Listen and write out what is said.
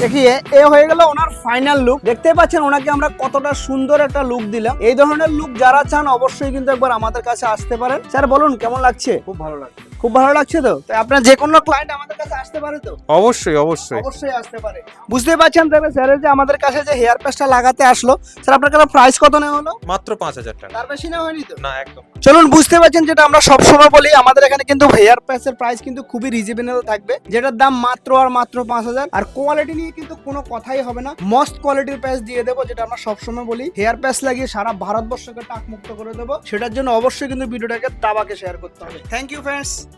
দেখিয়ে এ হয়ে গেল ওনার ফাইনাল লুক। দেখতে পাচ্ছেন ওনাকে আমরা কতটা সুন্দর একটা লুক দিলাম। এই ধরনের লুক যারা চান অবশ্যই কিন্তু একবার আমাদের কাছে আসতে পারেন। স্যার বলুন কেমন লাগছে? খুব ভালো লাগছে। খুব ভালো লাগছে তো? তাই আপনার যে কোনো ক্লায়েন্ট আমাদের কাছে আসতে পারে তো? অবশ্যই অবশ্যই। অবশ্যই আসতে পারে। বুঝতে পারছেন তবে স্যারের যে আমাদের কাছে যে হেয়ার প্যাচটা লাগাতে আসলো, স্যার আপনার কাছে প্রাইস কত নেওয়া হলো? মাত্র 5,000 টাকা। তার বেশি নেওয়া হয়নি তো? না, একদম। চলুন, বুঝতে পারছেন যেটা আমরা সবসময় বলি, আমাদের এখানে কিন্তু হেয়ার প্যাচের প্রাইস কিন্তু খুবই রিজনেবল থাকবে, যেটার দাম মাত্র আর মাত্র 5,000। আর কোয়ালিটি নিয়ে কিন্তু কোনো কথাই হবে না, মস্ত কোয়ালিটির প্যাচ দিয়ে দেবো, যেটা আমরা সবসময় বলি হেয়ার প্যাচ লাগিয়ে সারা ভারতবর্ষকে টাক মুক্ত করে দেবো। সেটার জন্য অবশ্যই কিন্তু ভিডিওটাকে দাবাকে শেয়ার করতে হবে। Thank you friends.